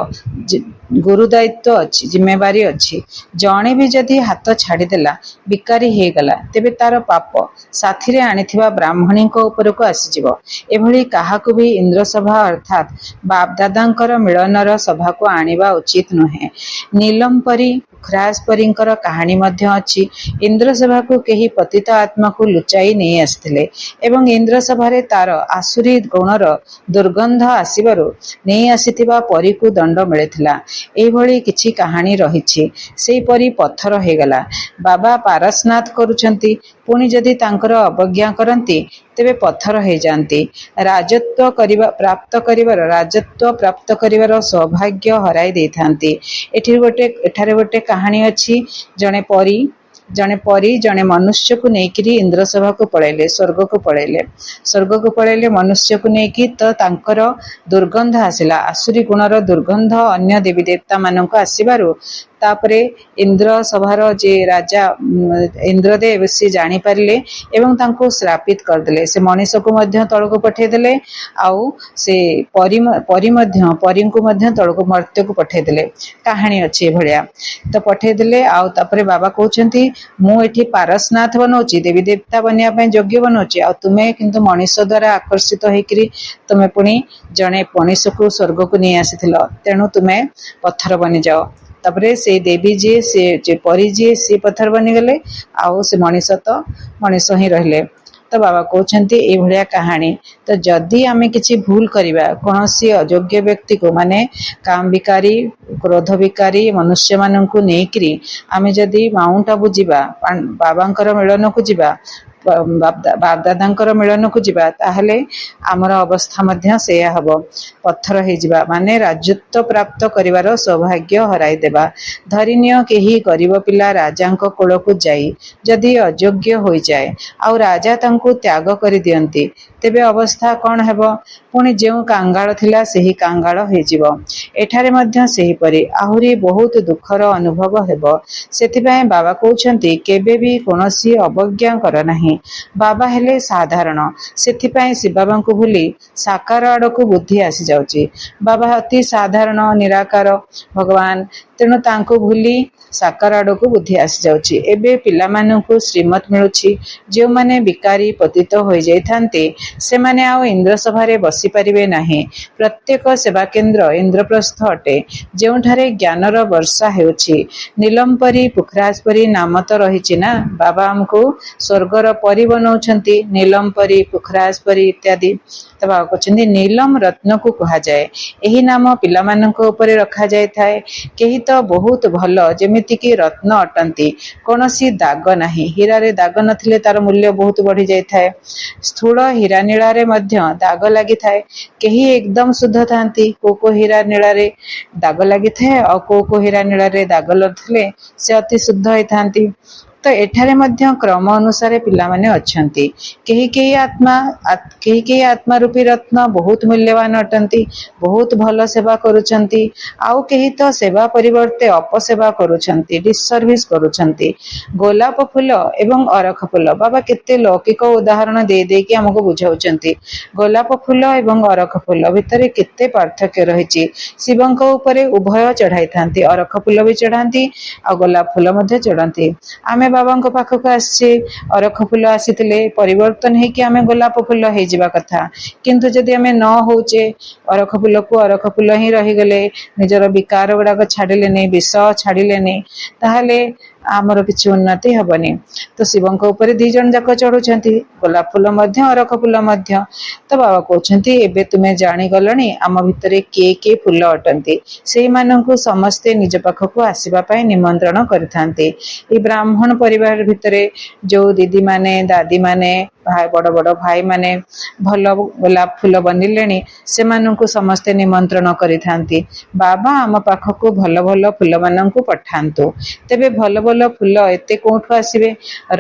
गुरुदायित्व अच्छी जिम्मेवारी अच्छी। जणे भी जदि हाथ छाड़देला बिकारी हे गला तेबे तार पाप साथी रे आनिथिबा ब्राह्मणी को ऊपर को आसीजिवो। एभली काहाकु भी इंद्र सभा अर्थात बाप दादांकर मिलनर सभा को आनिबा उचित नुहे। नीलम परी खुरास परींकर कहानी मध्य अच्छी। इंद्र सभा को केही पतित आत्मा को लुचाई नहीं आसथिले एवं इंद्र सभा रे तार आसुरी गुणर दुर्गंध आसीबारु नहीं आसीथिबा परी को दंड मिलिथिला। एभली किछि कहानी रहिछि। सेही परी पत्थर हे गला। बाबा पारसनाथ करूछंती पुणी जदि तांकर अवज्ञा करंती तेबे पत्थर हे जानती। राजत्व प्राप्त करिवार सौभाग्य हराई देथांती। एठारे गोटे कहानी अछि। जने परी जने मनुष्य को नेकिरी इंद्र सभा को पळैले स्वर्ग को पळैले मनुष्य को नेकी तो तांकर दुर्गंध आसिला। आसुरी गुणर दुर्गंध अन्य देवी देवता मानक आसीबारु तापरे इंद्र सभार जे राजा इंद्रदेव से जानी पारिले एवं तांको श्रापित करदेले। से मनीष को मध्य तल को पठे देले आउ से परी को मध्य तल को मर्त्य को पठे देले। कहानी अच्छी भलिया तो पठे देले आउ तापरे बाबा कहउछंती मु एठी पारसनाथ बनौची देवी देवता बनिया पय योग्य बनौची आ तुमे किंतु मनीष द्वारा आकर्षित होइकरी तुमे पुणी जने मनीष को स्वर्ग को नहीं आसीथिलो तेणु तुमे पत्थर बनी जाओ। तापरे से देवी जे परी जे से पत्थर बनी गले आउ से मनीष तो मनीष ही रहले। तो बाबा कहउछंती ए भलिया कहानी। तो जदि आमे किछि भूल करिबा कोनोसी अयोग्य व्यक्ति को माने काम विकारी क्रोध विकारी मनुष्य माननकु नेकरी आमे जदि माउंट आबू जिबा बाबांकर मिलन को जिबा बाप दादांकर मिलन को जिबा ताहले आमर अवस्था मध्य सेया हबो। पत्थर हे जिबा माने राजत्व प्राप्त करिवार सौभाग्य हराई देबा। धरिनिय केही गरीब पिला राजांक कोल को जाई जदि अयोग्य होई जाए आउ राजा तांको त्याग करि दियंती तेबे अवस्था कौन हेबो। पुणी जेउ कांगाल थिला सेही कांगाल हे जिवो। एठारे मध्य सेही परी आहुरी बहुत दुखर अनुभव हेबो। सेथिबाई बाबा कहउछंती केबे भी कोनोसी अवज्ञा कर नाही। बाबा हेले साधारण सेथिबाई शिव बाबा को भूली साकार आड़ को बुद्धि आसी जाउची। बाबा अति साधारण निराकार भगवान तेणु तांको भूली साकार आड़ को बुद्धि आसी जाउची। एबे पिला माननकु श्रीमत मिलुची जो माने बिकारी पतित होई जाइथांते से माने आउ इंद्र सभा रे बसी परिबे नाही। प्रत्येक सेवा केंद्र इंद्रप्रस्थ अटे जेउठारे ज्ञानर वर्षा हेउची। नीलमपरी पुखराजपरी नाम तो रहिछि ना। बाबा हमको स्वर्गर परी बनौछंती नीलमपरी पुखराजपरी इत्यादि। तो बाबा कहउछंती नीलम रत्न को कहा जाए। एही नाम पिला माननक ऊपर रखा जाय थाए। केही तो बहुत भलो जेमिति कि रत्न अटंती कोनोसी दाग नाही। हीरा रे दाग नथिले तार मूल्य बहुत बढ़ी जाय थाए। स्थूल हीरा नीला रे मध्य दाग लागि थाए। केही एकदम शुद्ध थांती को हीरा नीला रे दाग लागि थाए और को हीरा नीला रे दाग नथिले से अति शुद्ध होई थांती। ତ ଏଠାରେ ମଧ୍ୟ କ୍ରମ ଅନୁସାରେ ପିଲାମାନେ ଅଛନ୍ତି। କେହି କେହି ଆତ୍ମା ରୂପୀ ରତ୍ନ ବହୁତ ମୂଲ୍ୟବାନ ଅଟନ୍ତି, ବହୁତ ଭଲ ସେବା କରୁଛନ୍ତି। ଆଉ କେହି ତ ସେବା ପରିବର୍ତ୍ତେ ଅପସେବା କରୁଛନ୍ତି, ଡିସସର୍ଭିସ କରୁଛନ୍ତି। ଗୋଲାପ ଫୁଲ ଏବଂ ଅରଖ ଫୁଲ, ବାବା କେତେ ଲୌକିକ ଉଦାହରଣ ଦେଇକି ଆମକୁ ବୁଝାଉଛନ୍ତି। ଗୋଲାପ ଫୁଲ ଏବଂ ଅରଖ ଫୁଲ ଭିତରେ କେତେ ପାର୍ଥକ୍ୟ ରହିଛି। ଶିବଙ୍କ ଉପରେ ଉଭୟ ଚଢାଇଥାନ୍ତି, ଅରଖ ଫୁଲ ବି ଚଢାନ୍ତି ଆଉ ଗୋଲାପ ଫୁଲ ମଧ୍ୟ ଚଢାନ୍ତି। ଆମେ ବାବାଙ୍କ ପାଖକୁ ଆସିଛେ, ଅରଖ ଫୁଲ ଆସିଥିଲେ ପରିବର୍ତ୍ତନ ହେଇକି ଆମେ ଗୋଲାପ ଫୁଲ ହେଇଯିବା କଥା। କିନ୍ତୁ ଯଦି ଆମେ ନ ହଉଛେ, ଅରଖ ଫୁଲକୁ ଅରଖ ଫୁଲ ହିଁ ରହିଗଲେ, ନିଜର ବିକାର ଗୁଡାକ ଛାଡିଲେନି, ବିଷ ଛାଡିଲେନି, ତାହେଲେ ଆମର କିଛି ଉନ୍ନତି ହବନି। ତ ଶିବଙ୍କ ଉପରେ ଦି ଜଣ ଯାକ ଚଢୁଛନ୍ତି, ଗୋଲାପ ଫୁଲ ମଧ୍ୟ ଅରଖ ଫୁଲ ମଧ୍ୟ। ତ ବାବା କହୁଛନ୍ତି ଏବେ ତୁମେ ଜାଣିଗଲଣି ଆମ ଭିତରେ କିଏ କିଏ ଫୁଲ ଅଟନ୍ତି। ସେଇମାନଙ୍କୁ ସମସ୍ତେ ନିଜ ପାଖକୁ ଆସିବା ପାଇଁ ନିମନ୍ତ୍ରଣ କରିଥାନ୍ତି। ଏଇ ବ୍ରାହ୍ମଣ ପରିବାର ଭିତରେ ଯୋଉ ଦିଦି ମାନେ, ଦାଦି ମାନେ, ବଡ ବଡ ଭାଇ ମାନେ ଭଲ ଗୋଲାପ ଫୁଲ ବନିଲେଣି, ସେମାନଙ୍କୁ ସମସ୍ତେ ନିମନ୍ତ୍ରଣ କରିଥାନ୍ତି। ବାବା ଆମ ପାଖକୁ ଭଲ ଭଲ ଫୁଲ ମାନଙ୍କୁ ପଠାନ୍ତୁ। ତେବେ ଭଲ ଭଲ ଫୁଲ ଏତେ କୋଉଠୁ ଆସିବେ?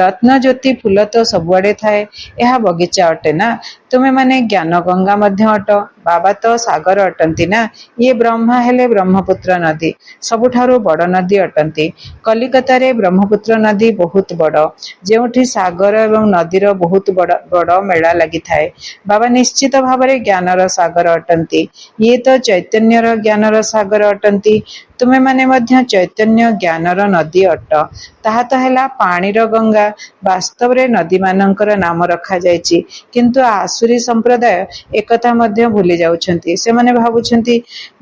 ରତ୍ନ ଜ୍ୟୋତି ଫୁଲ ତ ସବୁଆଡେ ଥାଏ, ଏହା ବଗିଚା ଅଟେ ନା। ତୁମେ ମାନେ ଜ୍ଞାନ ଗଙ୍ଗା ମଧ୍ୟ ଅଟ, ବାବା ତ ସାଗର ଅଟନ୍ତି ନା। ଇଏ ବ୍ରହ୍ମା ହେଲେ ବ୍ରହ୍ମପୁତ୍ର ନଦୀ, ସବୁଠାରୁ ବଡ ନଦୀ ଅଟନ୍ତି। କଲିକତାରେ ବ୍ରହ୍ମପୁତ୍ର ନଦୀ ବହୁତ ବଡ, ଯେଉଁଠି ସାଗର ଏବଂ ନଦୀର ବହୁତ ବଡ ମେଳା ଲାଗିଥାଏ। ବାବା ନିଶ୍ଚିତ ଭାବରେ ଜ୍ଞାନର ସାଗର ଅଟନ୍ତି। ଇଏ ତ ଚୈତନ୍ୟର ଜ୍ଞାନର ସାଗର ଅଟନ୍ତି। ତୁମେ ମାନେ ମଧ୍ୟ ଚୈତନ୍ୟ ଜ୍ଞାନର ନଦୀ ଅଟ। ତାହା ତ ହେଲା ପାଣିର ଗଙ୍ଗା। ବାସ୍ତବରେ ନଦୀ ମାନଙ୍କର ନାମ ରଖାଯାଇଛି, କିନ୍ତୁ ଆସୁରୀ ସମ୍ପ୍ରଦାୟ ଏକଥା ମଧ୍ୟ ଭୁଲି ଯାଉଛନ୍ତି। ସେମାନେ ଭାବୁଛନ୍ତି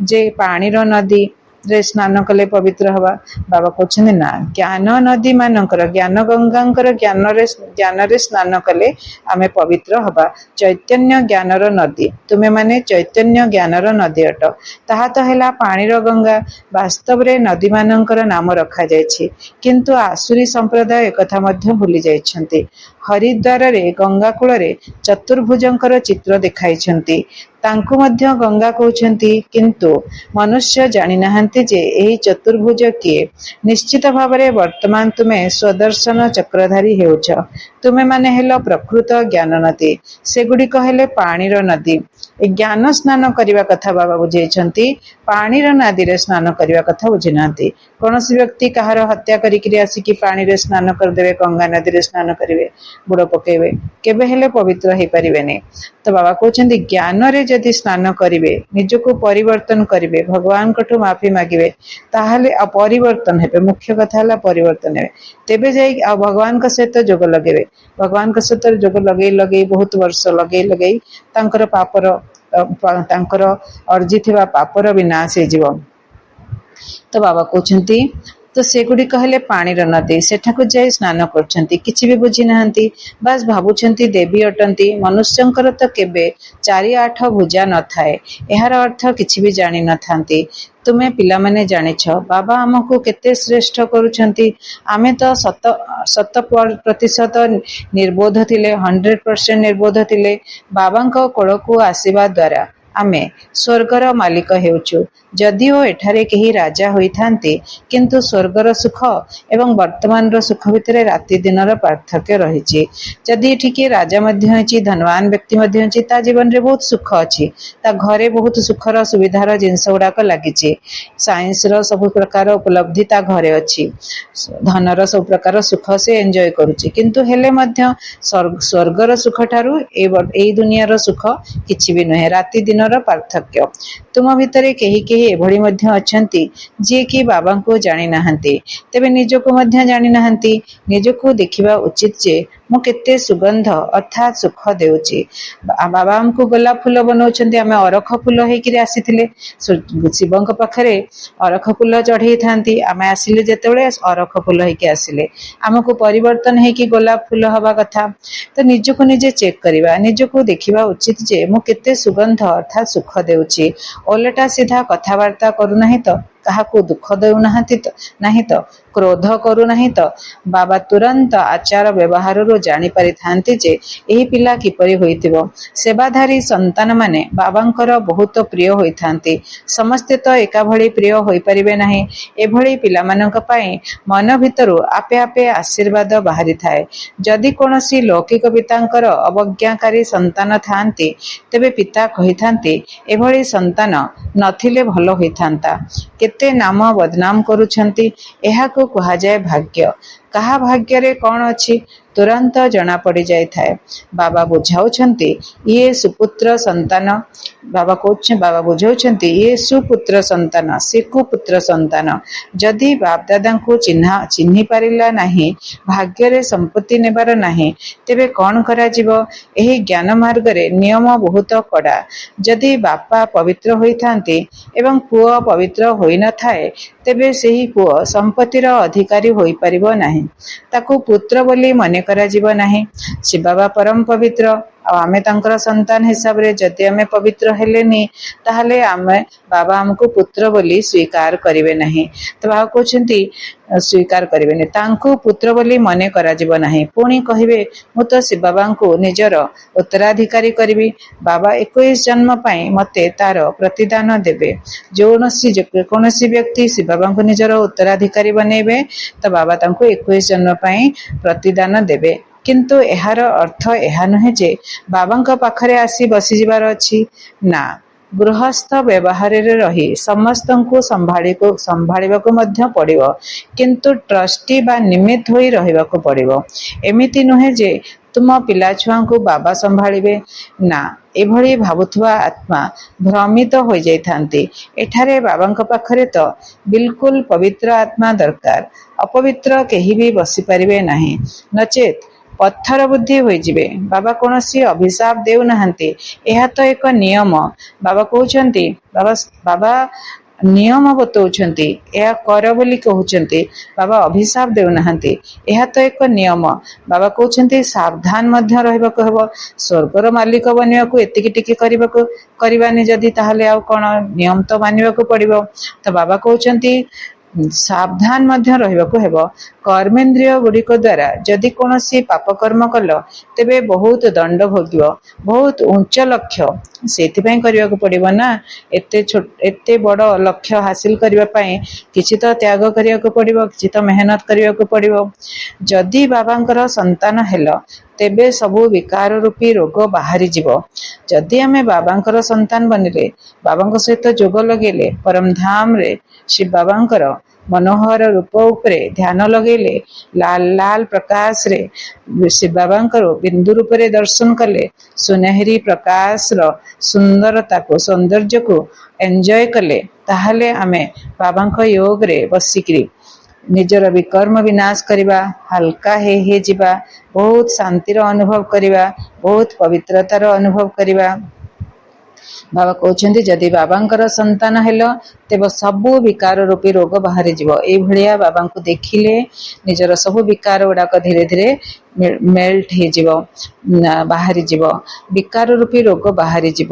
ଯେ ପାଣିର ନଦୀ ରେ ସ୍ନାନ କଲେ ପବିତ୍ର ହବା। ବାବା କହୁଛନ୍ତି ନା, ଜ୍ଞାନ ନଦୀ ମାନଙ୍କର, ଜ୍ଞାନ ଗଙ୍ଗାଙ୍କର ଜ୍ଞାନରେ ସ୍ନାନ କଲେ ଆମେ ପବିତ୍ର ହବା। ଚୈତନ୍ୟ ଜ୍ଞାନର ନଦୀ, ତୁମେ ମାନେ ଚୈତନ୍ୟ ଜ୍ଞାନର ନଦୀ ଅଟ। ତାହା ତ ହେଲା ପାଣିର ଗଙ୍ଗା। ବାସ୍ତବରେ ନଦୀ ମାନଙ୍କର ନାମ ରଖାଯାଇଛି, କିନ୍ତୁ ଆସୁରୀ ସମ୍ପ୍ରଦାୟ ଏକଥା ମଧ୍ୟ ଭୁଲି ଯାଇଛନ୍ତି। ହରିଦ୍ୱାରରେ ଗଙ୍ଗା କୂଳରେ ଚତୁର୍ଭୁଜଙ୍କର ଚିତ୍ର ଦେଖାଇଛନ୍ତି, ତାଙ୍କୁ ମଧ୍ୟ ଗଙ୍ଗା କହୁଛନ୍ତି। କିନ୍ତୁ ମନୁଷ୍ୟ ଜାଣିନାହାନ୍ତି ଯେ ଏହି ଚତୁର୍ଭୁଜ କିଏ। ନିଶ୍ଚିତ ଭାବରେ ବର୍ତ୍ତମାନ ତୁମେ ସ୍ୱଦର୍ଶନ ଚକ୍ରଧାରୀ ହେଉଛ। ତୁମେ ମାନେ ହେଲ ପ୍ରକୃତ ଜ୍ଞାନ ନଦୀ, ସେଗୁଡିକ ହେଲେ ପାଣିର ନଦୀ। ଜ୍ଞାନ ସ୍ନାନ କରିବା କଥା ବାବା ବୁଝେଇଛନ୍ତି, ପାଣିର ନଦୀରେ ସ୍ନାନ କରିବା କଥା ବୁଝିନାହାନ୍ତି। କୌଣସି ବ୍ୟକ୍ତି କାହାର ହତ୍ୟା କରିକିରି ଆସିକି ପାଣିରେ ସ୍ନାନ କରିଦେବେ, ଗଙ୍ଗା ନଦୀରେ ସ୍ନାନ କରିବେ, ବୁଡ ପକେଇବେ, କେବେ ହେଲେ ପବିତ୍ର ହେଇପାରିବେନି। ତ ବାବା କହୁଛନ୍ତି ଜ୍ଞାନରେ ଯଦି ସ୍ନାନ କରିବେ, ନିଜକୁ ପରିବର୍ତ୍ତନ କରିବେ, ଭଗବାନଙ୍କଠୁ ମାଫି ମାଗିବେ, ତାହେଲେ ଆଉ ପରିବର୍ତ୍ତନ ହେବେ। ମୁଖ୍ୟ କଥା ହେଲା ପରିବର୍ତ୍ତନ ହେବେ, ତେବେ ଯାଇ ଆଉ ଭଗବାନଙ୍କ ସହିତ ଯୋଗ ଲଗେଇବେ। ଭଗବାନଙ୍କ ସହିତ ଯୋଗ ଲଗେଇ ବହୁତ ବର୍ଷ ଲଗେଇ ତାଙ୍କର ଅର୍ଜିଥିବା ପାପର ବିନାଶ ହେଇଯିବ। ତ ବାବା କହୁଛନ୍ତି ତ ସେଗୁଡିକ ହେଲେ ପାଣିର ନଦୀ, ସେଠାକୁ ଯାଇ ସ୍ନାନ କରୁଛନ୍ତି, କିଛି ବି ବୁଝି ନାହାନ୍ତି, ବାସ୍ ଭାବୁଛନ୍ତି ଦେବୀ ଅଟନ୍ତି। ମନୁଷ୍ୟଙ୍କର ତ କେବେ 4-8 ଭୁଜା ନଥାଏ, ଏହାର ଅର୍ଥ କିଛି ବି ଜାଣିନଥାନ୍ତି। ତୁମେ ପିଲାମାନେ ଜାଣିଛ ବାବା ଆମକୁ କେତେ ଶ୍ରେଷ୍ଠ କରୁଛନ୍ତି। ଆମେ ତ 100% ନିର୍ବୋଧ ଥିଲେ, 100% ନିର୍ବୋଧ ଥିଲେ। ବାବାଙ୍କ କୋଳକୁ ଆସିବା ଦ୍ୱାରା ଆମେ ସ୍ୱର୍ଗର ମାଲିକ ହେଉଛୁ। ଯଦିଓ ଏଠାରେ କେହି ରାଜା ହୋଇଥାନ୍ତି, କିନ୍ତୁ ସ୍ୱର୍ଗର ସୁଖ ଏବଂ ବର୍ତ୍ତମାନର ସୁଖ ଭିତରେ ରାତି ଦିନର ପାର୍ଥକ୍ୟ ରହିଛି। ଯଦି ଏଠି କିଏ ରାଜା ମଧ୍ୟ ଅଛି, ଧନବାନ ବ୍ୟକ୍ତି ମଧ୍ୟ ଅଛି, ତା ଜୀବନରେ ବହୁତ ସୁଖ ଅଛି, ତା ଘରେ ବହୁତ ସୁଖର ସୁବିଧାର ଜିନିଷ ଗୁଡାକ ଲାଗିଛି, ସାଇନ୍ସର ସବୁ ପ୍ରକାର ଉପଲବ୍ଧି ତା ଘରେ ଅଛି, ଧନର ସବୁ ପ୍ରକାର ସୁଖ ସେ ଏନ୍ଜୟ କରୁଛି। କିନ୍ତୁ ହେଲେ ମଧ୍ୟ ସ୍ୱର୍ଗର ସୁଖ ଠାରୁ ଏଇ ଦୁନିଆର ସୁଖ କିଛି ବି ନୁହେଁ, ରାତି ଦିନର ପାର୍ଥକ୍ୟ। ତୁମ ଭିତରେ କେହି କେହି ଏଭଳି ମଧ୍ୟ ଅଛନ୍ତି ଯିଏକି ବାବାଙ୍କୁ ଜାଣିନାହାନ୍ତି, ତେବେ ନିଜକୁ ମଧ୍ୟ ଜାଣିନାହାନ୍ତି। ନିଜକୁ ଦେଖିବା ଉଚିତ ଯେ ମୁଁ କେତେ ସୁଗନ୍ଧ ଅର୍ଥାତ୍ ସୁଖ ଦେଉଛି। ବାବା ଆମକୁ ଗୋଲାପ ଫୁଲ ବନଉଛନ୍ତି, ଆମେ ଅରଖ ଫୁଲ ହେଇକିରି ଆସିଥିଲେ। ଶିବଙ୍କ ପାଖରେ ଅରଖ ଫୁଲ ଚଢେଇଥାନ୍ତି, ଆମେ ଆସିଲେ ଯେତେବେଳେ ଅରଖ ଫୁଲ ହେଇକି ଆସିଲେ। ଆମକୁ ପରିବର୍ତ୍ତନ ହେଇକି ଗୋଲାପ ଫୁଲ ହବା କଥା। ତ ନିଜକୁ ନିଜେ ଚେକ୍ କରିବା, ନିଜକୁ ଦେଖିବା ଉଚିତ ଯେ ମୁଁ କେତେ ସୁଗନ୍ଧ ଅର୍ଥାତ୍ ସୁଖ ଦେଉଛି। ଓଲଟା ସିଧା କଥାବାର୍ତ୍ତା କରୁନାହିଁ ତ, କାହାକୁ ଦୁଃଖ ଦେଉନାହାନ୍ତି ତ ନାହିଁ ତ କ୍ରୋଧ କରୁନାହିଁ ତ ବାବା ତୁରନ୍ତ ଆଚାର ବ୍ୟବହାରରୁ ଜାଣିପାରିଥାନ୍ତି ଯେ ଏହି ପିଲା କିପରି ହୋଇଥିବ। ସେବାଧାରୀ ସନ୍ତାନମାନେ ବାବାଙ୍କର ବହୁତ ପ୍ରିୟ ହୋଇଥାନ୍ତି। ସମସ୍ତେ ତ ଏକାଭଳି ପ୍ରିୟ ହୋଇପାରିବେ ନାହିଁ। ଏଭଳି ପିଲାମାନଙ୍କ ପାଇଁ ମନ ଭିତରୁ ଆପେ ଆପେ ଆଶୀର୍ବାଦ ବାହାରିଥାଏ। ଯଦି କୌଣସି ଲୌକିକ ପିତାଙ୍କର ଅବଜ୍ଞାକାରୀ ସନ୍ତାନ ଥାଆନ୍ତି ତେବେ ପିତା କହିଥାନ୍ତି ଏଭଳି ସନ୍ତାନ ନଥିଲେ ଭଲ ହୋଇଥାନ୍ତା। କେତେ ନାମ ବଦନାମ କରୁଛନ୍ତି। ଏହାକୁ କୁହାଯାଏ ଭାଗ୍ୟ। କାହା ଭାଗ୍ୟରେ କ'ଣ ଅଛି ତୁରନ୍ତ ଜଣା ପଡ଼ିଯାଇଥାଏ। ବାବା ବୁଝାଉଛନ୍ତି ଇଏ ସୁପୁତ୍ର ସନ୍ତାନ। ବାବା ବୁଝାଉଛନ୍ତି ଇଏ ସୁପୁତ୍ର ସନ୍ତାନ, ସେ କୁପୁତ୍ର ସନ୍ତାନ। ଯଦି ବାପଦାଦାଙ୍କୁ ଚିହ୍ନି ପାରିଲା ନାହିଁ, ଭାଗ୍ୟରେ ସମ୍ପତ୍ତି ନେବାର ନାହିଁ, ତେବେ କ'ଣ କରାଯିବ? ଏହି ଜ୍ଞାନ ମାର୍ଗରେ ନିୟମ ବହୁତ କଡ଼ା। ଯଦି ବାପା ପବିତ୍ର ହୋଇଥାନ୍ତି ଏବଂ ପୁଅ ପବିତ୍ର ହୋଇନଥାଏ ତେବେ ସେହି ପୁଅ ସମ୍ପତ୍ତିର ଅଧିକାରୀ ହୋଇପାରିବ ନାହିଁ। ତାକୁ ପୁତ୍ର ବୋଲି ମନେ କରାଯିବ ନାହିଁ। ଶିବବାବା ପରମ ପବିତ୍ର ଆଉ ଆମେ ତାଙ୍କର ସନ୍ତାନ ହିସାବରେ ଯଦି ଆମେ ପବିତ୍ର ହେଲେନି ତାହେଲେ ବାବା ଆମକୁ ପୁତ୍ର ବୋଲି ସ୍ୱୀକାର କରିବେ ନାହିଁ। ତ ବାବା କହୁଛନ୍ତି ସ୍ୱୀକାର କରିବେନି, ତାଙ୍କୁ ପୁତ୍ର ବୋଲି ମନେ କରାଯିବ ନାହିଁ। ପୁଣି କହିବେ ମୁଁ ତ ଶିବବାବାଙ୍କୁ ନିଜର ଉତ୍ତରାଧିକାରୀ କରିବି। ବାବା 21 ଜନ୍ମ ପାଇଁ ମୋତେ ତାର ପ୍ରତିଦାନ ଦେବେ। ଯେକୌଣସି ବ୍ୟକ୍ତି ଶିବବାବାଙ୍କୁ ନିଜର ଉତ୍ତରାଧିକାରୀ ବନେଇବେ ତ ବାବା ତାଙ୍କୁ 21 ଜନ୍ମ ପାଇଁ ପ୍ରତିଦାନ ଦେବେ। କିନ୍ତୁ ଏହାର ଅର୍ଥ ଏହା ନୁହେଁ ଯେ ବାବାଙ୍କ ପାଖରେ ଆସି ବସିଯିବାର ଅଛି। ନା, ଗୃହସ୍ଥ ବ୍ୟବହାରରେ ରହି ସମସ୍ତଙ୍କୁ ସମ୍ଭାଳିବାକୁ ମଧ୍ୟ ପଡ଼ିବ, କିନ୍ତୁ ଟ୍ରଷ୍ଟି ବା ନିମିତ୍ତ ହୋଇ ରହିବାକୁ ପଡ଼ିବ। ଏମିତି ନୁହେଁ ଯେ ତୁମ ପିଲାଛୁଆଙ୍କୁ ବାବା ସମ୍ଭାଳିବେ। ନା, ଏଭଳି ଭାବୁଥିବା ଆତ୍ମା ଭ୍ରମିତ ହୋଇଯାଇଥାନ୍ତି। ଏଠାରେ ବାବାଙ୍କ ପାଖରେ ତ ବିଲକୁଲ ପବିତ୍ର ଆତ୍ମା ଦରକାର। ଅପବିତ୍ର କେହି ବି ବସିପାରିବେ ନାହିଁ, ନଚେତ୍ ପଥର ବୁଦ୍ଧି ହୋଇଯିବେ। ବାବା କୌଣସି ଅଭିଶାପ ଦେଉନାହାନ୍ତି, ଏହା ତ ଏକ ନିୟମ। ବାବା କହୁଛନ୍ତି ବାବା ନିୟମ ବତଉଛନ୍ତି, ଏହା କର ବୋଲି କହୁଛନ୍ତି। ବାବା ଅଭିଶାପ ଦେଉନାହାନ୍ତି, ଏହା ତ ଏକ ନିୟମ। ବାବା କହୁଛନ୍ତି ସାବଧାନ ମଧ୍ୟ ରହିବାକୁ ହେବ। ସ୍ୱର୍ଗର ମାଲିକ ବନିବାକୁ ଏତିକି ଟିକେ କରିବାନି ଯଦି, ତାହେଲେ ଆଉ କ'ଣ? ନିୟମ ତ ମାନିବାକୁ ପଡ଼ିବ। ତ ବାବା କହୁଛନ୍ତି ସାବଧାନ ମଧ୍ୟ ରହିବାକୁ ହେବ। କର୍ମେନ୍ଦ୍ରିୟ ଗୁଡ଼ିକ ଦ୍ୱାରା ଯଦି କୌଣସି ପାପ କର୍ମ କଲ ତେବେ ବହୁତ ଦଣ୍ଡ ଭୋଗିବ। ବହୁତ ଉଚ୍ଚ ଲକ୍ଷ୍ୟ ସେଥିପାଇଁ କରିବାକୁ ପଡ଼ିବ ନା। ଏତେ ବଡ଼ ଲକ୍ଷ୍ୟ ହାସିଲ କରିବା ପାଇଁ କିଛି ତ ତ୍ୟାଗ କରିବାକୁ ପଡ଼ିବ, କିଛି ତ ମେହନତ କରିବାକୁ ପଡ଼ିବ। ଯଦି ବାବାଙ୍କର ସନ୍ତାନ ହେଲ ତେବେ ସବୁ ବିକାର ରୂପୀ ରୋଗ ବାହାରିଯିବ। ଯଦି ଆମେ ବାବାଙ୍କର ସନ୍ତାନ ବନିଲେ, ବାବାଙ୍କ ସହିତ ଯୋଗ ଲଗେଇଲେ, ପରମଧାମରେ ଶ୍ରୀ ବାବାଙ୍କର ମନୋହର ରୂପ ଉପରେ ଧ୍ୟାନ ଲଗେଇଲେ, ଲାଲ ଲାଲ ପ୍ରକାଶରେ ଶ୍ରୀ ବାବାଙ୍କର ବିନ୍ଦୁ ରୂପରେ ଦର୍ଶନ କଲେ, ସୁନେହେରୀ ପ୍ରକାଶର ସୌନ୍ଦର୍ଯ୍ୟକୁ ଏନ୍ଜୟ କଲେ, ତାହେଲେ ଆମେ ବାବାଙ୍କ ୟୋଗରେ ବସିକିରି ନିଜର ବିକର୍ମ ବିନାଶ କରିବା, ହାଲକା ହେଇଯିବା, ବହୁତ ଶାନ୍ତିର ଅନୁଭବ କରିବା, ବହୁତ ପବିତ୍ରତାର ଅନୁଭବ କରିବା। ବାବା କହୁଛନ୍ତି ଯଦି ବାବାଙ୍କର ସନ୍ତାନ ହେଲ ତେବେ ସବୁ ବିକାର ରୂପୀ ରୋଗ ବାହାରିଯିବ। ଏଇଭଳିଆ ବାବାଙ୍କୁ ଦେଖିଲେ ନିଜର ସବୁ ବିକାର ଗୁଡ଼ାକ ଧୀରେ ଧୀରେ ମେଲ୍ଟ ହେଇଯିବ, ବାହାରିଯିବ। ବିକାର ରୂପୀ ରୋଗ ବାହାରିଯିବ।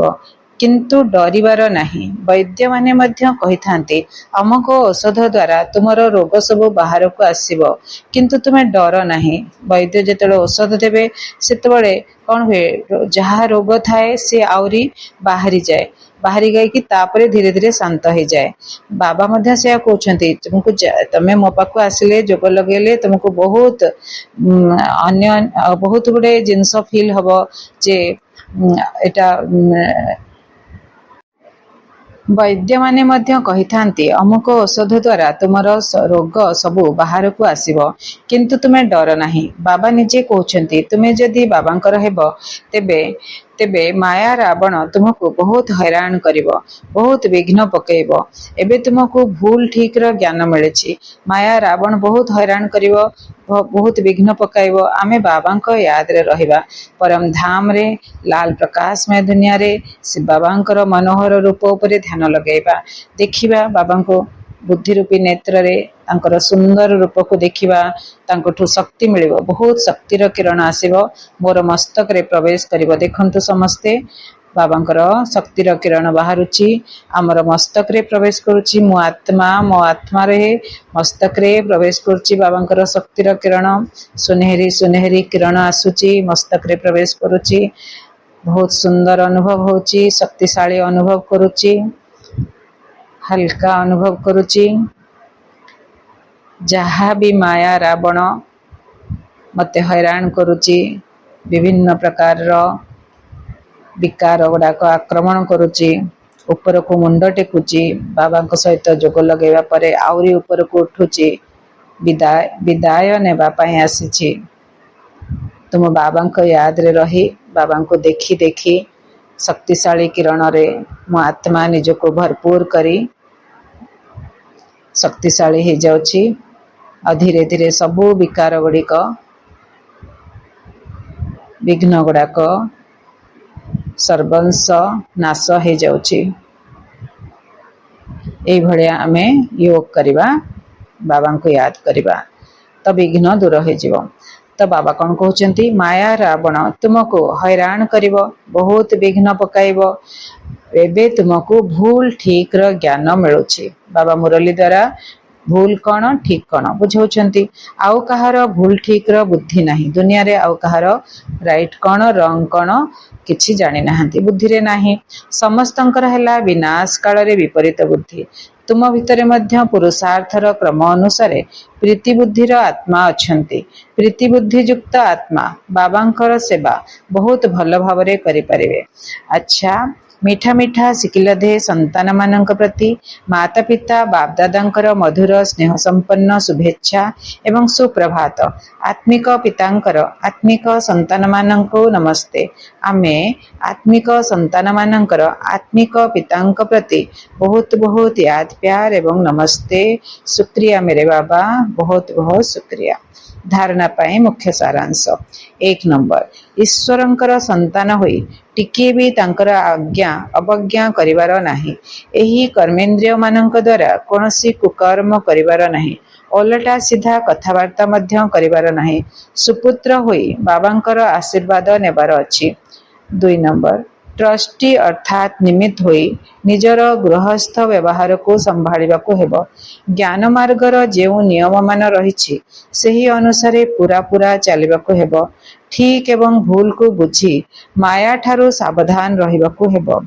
କିନ୍ତୁ ଡରିବାର ନାହିଁ। ବୈଦ୍ୟମାନେ ମଧ୍ୟ କହିଥାନ୍ତି ଅମକ ଔଷଧ ଦ୍ୱାରା ତୁମର ରୋଗ ସବୁ ବାହାରକୁ ଆସିବ, କିନ୍ତୁ ତୁମେ ଡର ନାହିଁ। ବୈଦ୍ୟ ଯେତେବେଳେ ଔଷଧ ଦେବେ ସେତେବେଳେ କ'ଣ ହୁଏ, ଯାହା ରୋଗ ଥାଏ ସେ ଆହୁରି ବାହାରି ଯାଇକି ତାପରେ ଧୀରେ ଧୀରେ ଶାନ୍ତ ହେଇଯାଏ। ବାବା ମଧ୍ୟ ସେୟା କହୁଛନ୍ତି ତମେ ମୋ ପାଖକୁ ଆସିଲେ, ଯୋଗ ଲଗେଇଲେ ତୁମକୁ ବହୁତ ଗୁଡ଼େ ଜିନିଷ ଫିଲ୍ ହବ ଯେ ଏଟା ବୈଦ୍ୟମାନେ ମଧ୍ୟ କହିଥାନ୍ତି ଅମୁକ ଔଷଧ ଦ୍ୱାରା ତୁମର ରୋଗ ସବୁ ବାହାରକୁ ଆସିବ, କିନ୍ତୁ ତୁମେ ଡର ନାହିଁ। ବାବା ନିଜେ କହୁଛନ୍ତି ତୁମେ ଯଦି ବାବାଙ୍କର ହେବ ତେବେ ମାୟା ରାବଣ ତୁମକୁ ବହୁତ ହଇରାଣ କରିବ, ବହୁତ ବିଘ୍ନ ପକେଇବ। ଏବେ ତୁମକୁ ଭୁଲ ଠିକର ଜ୍ଞାନ ମିଳିଛି। ମାୟା ରାବଣ ବହୁତ ହଇରାଣ କରିବ, ବହୁତ ବିଘ୍ନ ପକାଇବ। ଆମେ ବାବାଙ୍କ ୟାଦରେ ରହିବା, ପରମ ଧାମରେ ଲାଲ ପ୍ରକାଶମୟ ଦୁନିଆରେ ଶିବ ବାବାଙ୍କର ମନୋହର ରୂପ ଉପରେ ଧ୍ୟାନ ଲଗେଇବା, ଦେଖିବା ବାବାଙ୍କୁ ବୁଦ୍ଧି ରୂପୀ ନେତ୍ରରେ ତାଙ୍କର ସୁନ୍ଦର ରୂପକୁ ଦେଖିବା। ତାଙ୍କଠୁ ଶକ୍ତି ମିଳିବ, ବହୁତ ଶକ୍ତିର କିରଣ ଆସିବ, ମୋର ମସ୍ତକରେ ପ୍ରବେଶ କରିବ। ଦେଖନ୍ତୁ ସମସ୍ତେ बाबांकर शक्तिर किरण बाहरुची आमर मस्तक रे प्रवेश करुची मो आत्मा रे मस्तक रे प्रवेश करुची बाबांकर शक्तिर किरण सुनहरी सुनहरी किरण आसुची मस्तक रे प्रवेश करुची बहुत सुंदर अनुभव होची शक्तिशाली अनुभव करुची हल्का अनुभव करुची जहाँ भी माया रावण मते हैरान करुची विभिन्न प्रकार विकार गुड़ाक आक्रमण करुची ऊपर को मुंड टेकुची बाबा सहित जोग लगेवा परे आउरी ऊपर को उठुची विदाय विदाय नेबा पई आसीची तुम बाबा को याद रे रही बाबा को देखी देखी शक्तिशाली किरण रे मो आत्मा निज को भरपूर करी शक्तिशाली हो जाउची और धीरे धीरे सबू विकार गुड़िक विघ्न गुड़ाक सर्वंश नाश हो जाउची एई भलिया आमे योग करिबा बाबा को याद करिबा तो विघ्न दूर हो जिवो। तो बाबा कौन कहते माया रावण तुमको हैरान करिवो बहुत विघ्न पकाइबो एबे तुमको भूल ठीक रो ज्ञान मिलुची बाबा मुरली द्वारा भूल कौन ठीक कौन बुझाउछंती आउ कहार भूल ठीक रो बुद्धि नाही दुनिया रे आउ कहार राइट कौन रंग कौन किछि जानि नाहंती बुद्धि रे नाही समस्तंकर हैला विनाश काल रे विपरीत बुद्धि तुम भितरे मध्य पुरुषार्थर क्रम अनुसार प्रीति बुद्धिर आत्मा अछंती प्रीति बुद्धि युक्त आत्मा बाबांकर सेवा बहुत भल भावरे करि परिबे। अच्छा मीठा मीठा शिकिलधे संतान मानक प्रति माता पिता बाप दादांकर मधुर स्नेह संपन्न शुभेच्छा एवं सुप्रभात आत्मिक पितांकर आत्मिक संतान मानक नमस्ते आमे आत्मिक संतान मानकर आत्मिक पितांक प्रति बहुत बहुत याद प्यार एवं नमस्ते शुक्रिया मेरे बाबा बहुत बहुत शुक्रिया। धारणा पाए मुख्य सारांश एक नंबर ईश्वरंकर संतान होई टिके भी तांकर आज्ञा अवज्ञा करिवार नाही एही कर्मेंद्रिय मानक द्वारा कोनोसी कुकर्म करिवार नाही ओलटा सीधा कथावार्ता मध्य करिवार नाही सुपुत्र होई बाबांकर आशीर्वाद नेबार अछि। 2 नंबर ट्रस्टी अर्थात निमित्त होई निजर गृहस्थ व्यवहार को संभाळिबा को हेबो ज्ञान मार्गर जेउ नियम मान रहिछि सेही अनुसारे पूरा पूरा चलिबा को हेबो ठीक एवं भूल को बुझी माया ठारू सावधान रहिबा को हेबो।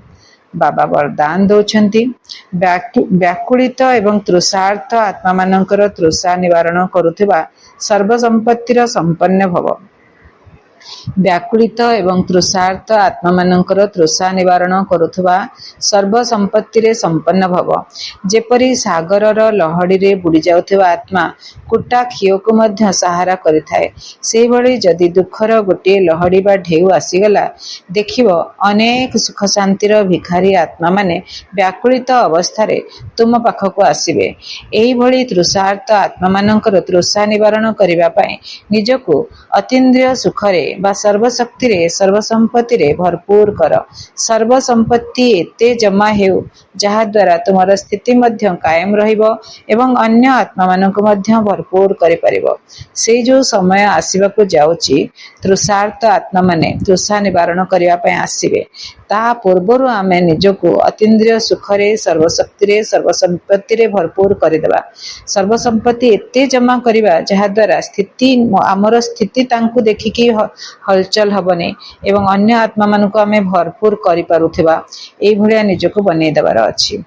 बाबा वरदान दौछंती व्याकुलित एवं तृषार्थ आत्मा मानकर तृषा निवारण करुथिबा सर्वसंपत्तिर संपन्न भव व्याकुलित एवं तृषार्थ आत्मा मानकर तृषा निवारण करुथुबा सर्व संपत्ति रे संपन्न भव जेपरी सागर लहड़ी रे बुड़ी जाउथुबा आत्मा कुटा खियो को मध्य सहारा करिथाए सेही भली जदि दुखर गोटे लहड़ी बा ढेउ आसीगला देखिबो अनेक सुख शांतिर भिखारी आत्मा माने व्याकुलित अवस्था रे तुम पाखको आसीबे एही भली तृषार्थ आत्मा मानकर तृषा निवारण करिबा पई निजको अतीन्द्रिय सुख रे बा सर्वशक्ति रे सर्वसंपत्ति रे भरपूर कर सर्वसंपत्ति एते जमा हेउ जहा द्वारा तुमर स्थिति मध्य कायम रहिबो एवं अन्य आत्मा मानक मध्य भरपूर करि परिबो से जो समय आसीबा को जाउची तृषार्थ आत्मा माने तृषा निवारण करिया पय आसीबे ता पूर्वरु आमे निजको अतीन्द्रिय सुख रे सर्वशक्ति रे सर्वसंपत्ति रे भरपूर करिदेबा सर्वसंपत्ति एते जमा करिबा जहा द्वारा स्थिति आमर स्थिति तांकु देखिकी हलचल हबने एवं अन्य आत्मा मानक आमे भरपूर करि पारुथिबा एई भलिया निजको बनै देबार अछि।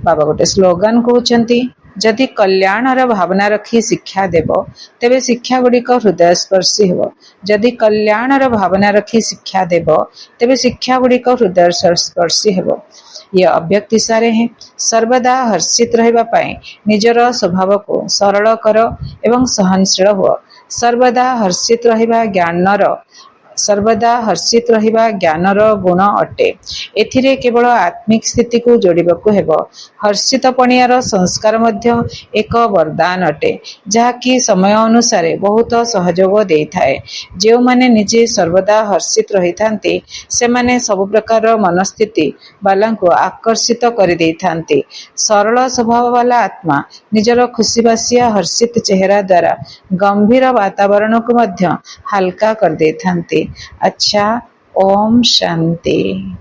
बाबा गोटे स्लोगान कहउचंती जदि कल्याणर भावना रखी शिक्षा देव तेबे शिक्षा गुड़िक हृदय स्पर्शी हेब जदि कल्याणर भावना रखी शिक्षा देव तेबे शिक्षा गुड़िक हृदय स्पर्शी हेब ये अव्यक्ति सारे हैं सर्वदा हर्षित रहबा पाए निजर स्वभाव को सरल कर एवं सहनशील हुआ सर्वदा हर्षित रहबा ज्ञानर गुण अटे एथिरे केवल आत्मिक स्थिति को जोड़िबा को हेबो हर्षित पणियार संस्कार मध्य एक वरदान अटे जहाँकि समय अनुसार बहुत सहयोग देई थाए जो माने निजे सर्वदा हर्षित रही थांती से माने सब प्रकार मनस्थिति वाला को आकर्षित कर देई थांती सरल स्वभाव वाला आत्मा निजर खुशीबासिया हर्षित चेहरा द्वारा गंभीर वातावरण को मध्य हल्का कर दे थांती। अच्छा ओम शांति।